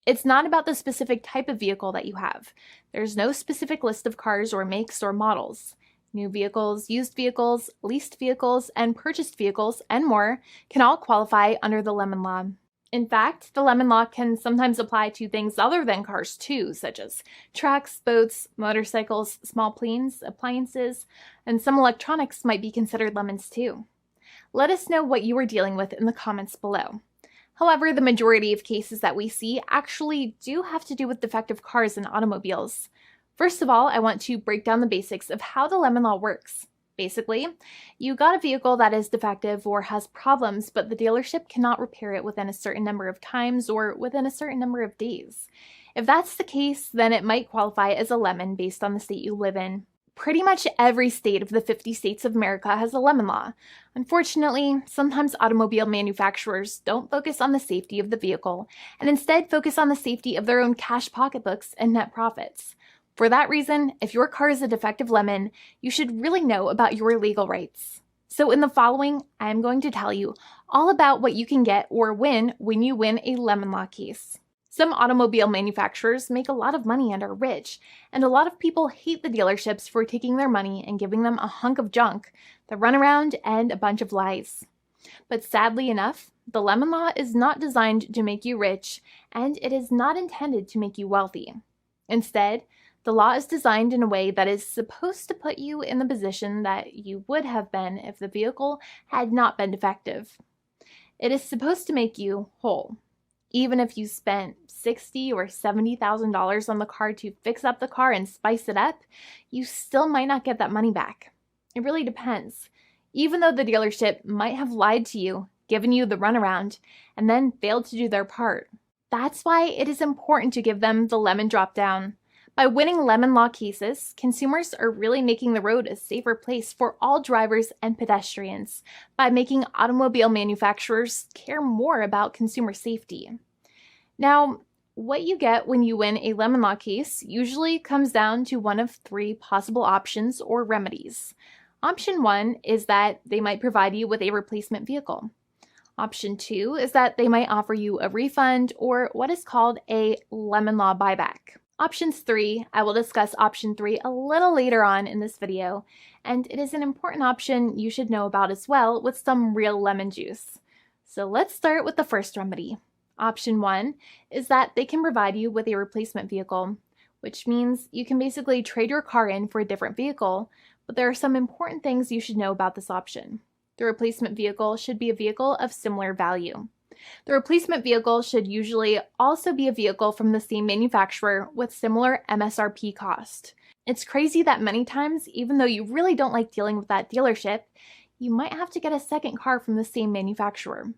It's not about the specific type of vehicle that you have. There's no specific list of cars or makes or models. New vehicles, used vehicles, leased vehicles, and purchased vehicles, and more can all qualify under the lemon law. In fact, the lemon law can sometimes apply to things other than cars too, such as trucks, boats, motorcycles, small planes, appliances, and some electronics might be considered lemons too. Let us know what you are dealing with in the comments below. However, the majority of cases that we see actually do have to do with defective cars and automobiles. First of all, I want to break down the basics of how the lemon law works. Basically, you got a vehicle that is defective or has problems, but the dealership cannot repair it within a certain number of times or within a certain number of days. If that's the case, then it might qualify as a lemon based on the state you live in. Pretty much every state of the 50 states of America has a lemon law. Unfortunately, sometimes automobile manufacturers don't focus on the safety of the vehicle and instead focus on the safety of their own cash pocketbooks and net profits. For that reason, if your car is a defective lemon, you should really know about your legal rights. So in the following, I am going to tell you all about what you can get or win when you win a lemon law case. Some automobile manufacturers make a lot of money and are rich, and a lot of people hate the dealerships for taking their money and giving them a hunk of junk, the runaround, and a bunch of lies. But sadly enough, the lemon law is not designed to make you rich, and it is not intended to make you wealthy. Instead, the law is designed in a way that is supposed to put you in the position that you would have been if the vehicle had not been defective. It is supposed to make you whole. Even if you spent $60,000 or $70,000 on the car to fix up the car and spice it up, you still might not get that money back. It really depends. Even though the dealership might have lied to you, given you the runaround, and then failed to do their part. That's why it is important to give them the lemon drop down. By winning lemon law cases, consumers are really making the road a safer place for all drivers and pedestrians by making automobile manufacturers care more about consumer safety. Now, what you get when you win a lemon law case usually comes down to one of three possible options or remedies. Option 1 is that they might provide you with a replacement vehicle. Option 2 is that they might offer you a refund or what is called a lemon law buyback. Options 3, I will discuss option 3 a little later on in this video, and it is an important option you should know about as well with some real lemon juice. So let's start with the first remedy. Option 1 is that they can provide you with a replacement vehicle, which means you can basically trade your car in for a different vehicle, but there are some important things you should know about this option. The replacement vehicle should be a vehicle of similar value. The replacement vehicle should usually also be a vehicle from the same manufacturer with similar MSRP cost. It's crazy that many times, even though you really don't like dealing with that dealership, you might have to get a second car from the same manufacturer,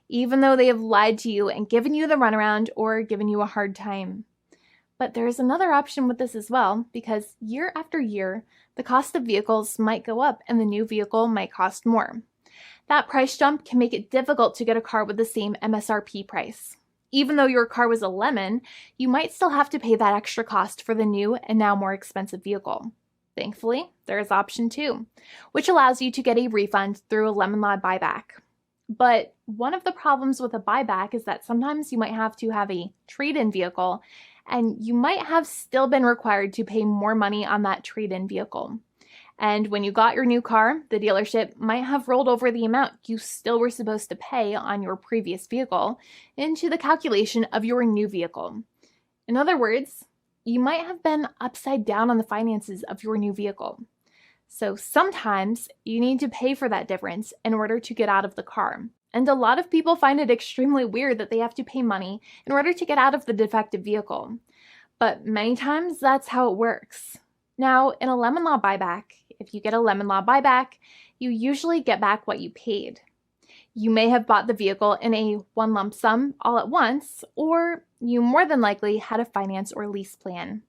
even though they have lied to you and given you the runaround or given you a hard time. But there is another option with this as well, because year after year, the cost of vehicles might go up and the new vehicle might cost more. That price jump can make it difficult to get a car with the same MSRP price. Even though your car was a lemon, you might still have to pay that extra cost for the new and now more expensive vehicle. Thankfully, there is option 2, which allows you to get a refund through a lemon law buyback. But one of the problems with a buyback is that sometimes you might have to have a trade-in vehicle, and you might have still been required to pay more money on that trade-in vehicle. And when you got your new car, the dealership might have rolled over the amount you still were supposed to pay on your previous vehicle into the calculation of your new vehicle. In other words, you might have been upside down on the finances of your new vehicle. So sometimes you need to pay for that difference in order to get out of the car. And a lot of people find it extremely weird that they have to pay money in order to get out of the defective vehicle. But many times that's how it works. Now, in a lemon law buyback, if you get a lemon law buyback, you usually get back what you paid. You may have bought the vehicle in a one lump sum all at once, or you more than likely had a finance or lease plan.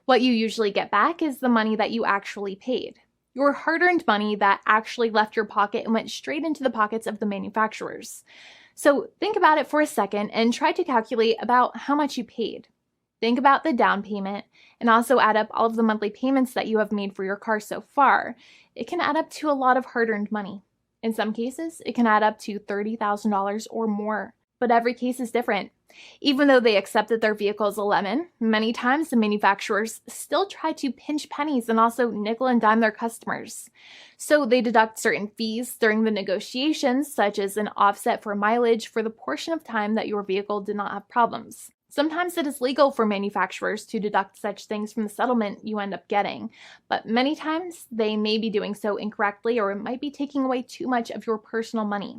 What you usually get back is the money that you actually paid. Your hard-earned money that actually left your pocket and went straight into the pockets of the manufacturers. So think about it for a second and try to calculate about how much you paid. Think about the down payment and also add up all of the monthly payments that you have made for your car so far. It can add up to a lot of hard-earned money. In some cases, it can add up to $30,000 or more. but every case is different. Even though they accept that their vehicle is a lemon, many times the manufacturers still try to pinch pennies and also nickel and dime their customers. So they deduct certain fees during the negotiations, such as an offset for mileage for the portion of time that your vehicle did not have problems. Sometimes it is legal for manufacturers to deduct such things from the settlement you end up getting, but many times they may be doing so incorrectly, or it might be taking away too much of your personal money.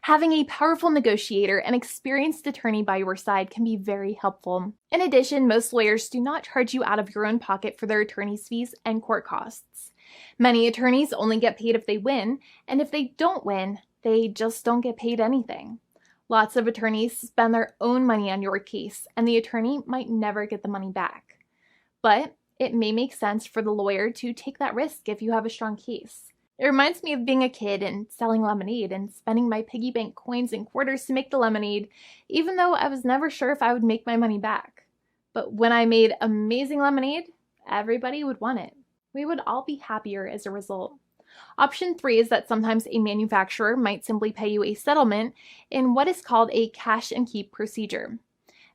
Having a powerful negotiator and experienced attorney by your side can be very helpful. In addition, most lawyers do not charge you out of your own pocket for their attorney's fees and court costs. Many attorneys only get paid if they win, and if they don't win, they just don't get paid anything. Lots of attorneys spend their own money on your case, and the attorney might never get the money back. But it may make sense for the lawyer to take that risk if you have a strong case. It reminds me of being a kid and selling lemonade and spending my piggy bank coins and quarters to make the lemonade, even though I was never sure if I would make my money back. But when I made amazing lemonade, everybody would want it. We would all be happier as a result. Option 3 is that sometimes a manufacturer might simply pay you a settlement in what is called a cash and keep procedure.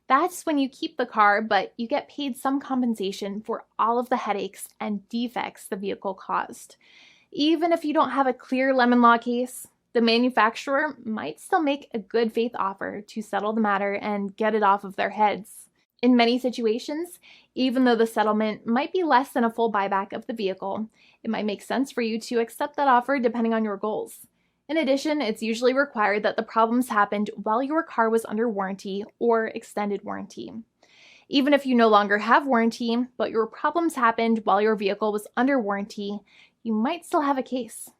That's when you keep the car, but you get paid some compensation for all of the headaches and defects the vehicle caused. Even if you don't have a clear lemon law case, the manufacturer might still make a good faith offer to settle the matter and get it off of their heads. In many situations, even though the settlement might be less than a full buyback of the vehicle, it might make sense for you to accept that offer depending on your goals. In addition, it's usually required that the problems happened while your car was under warranty or extended warranty. Even if you no longer have warranty, but your problems happened while your vehicle was under warranty, you might still have a case.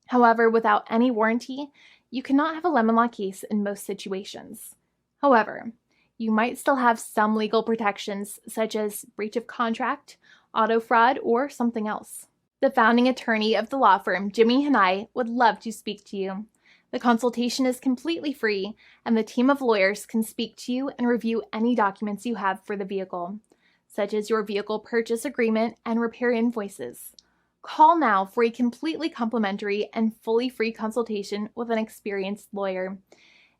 However, without any warranty, you cannot have a lemon law case in most situations. However, you might still have some legal protections, such as breach of contract, auto fraud, or something else. The founding attorney of the law firm, Jimmy and I, would love to speak to you. The consultation is completely free, and the team of lawyers can speak to you and review any documents you have for the vehicle, such as your vehicle purchase agreement and repair invoices. Call now for a completely complimentary and fully free consultation with an experienced lawyer.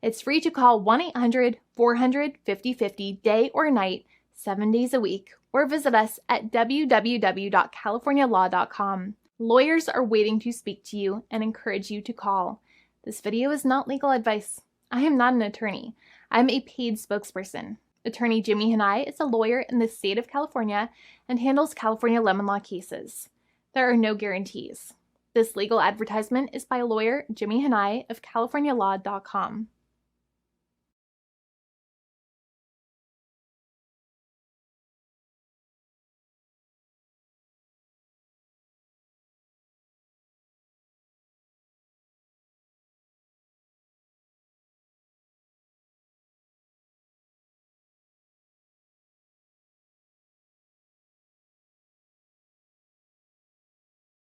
It's free to call 1-800-400-5050 day or night, 7 days a week, or visit us at www.californialaw.com. Lawyers are waiting to speak to you and encourage you to call. This video is not legal advice. I am not an attorney. I'm a paid spokesperson. Attorney Jimmy Hanai is a lawyer in the state of California and handles California lemon law cases. There are no guarantees. This legal advertisement is by lawyer Jimmy Hanai of CaliforniaLaw.com.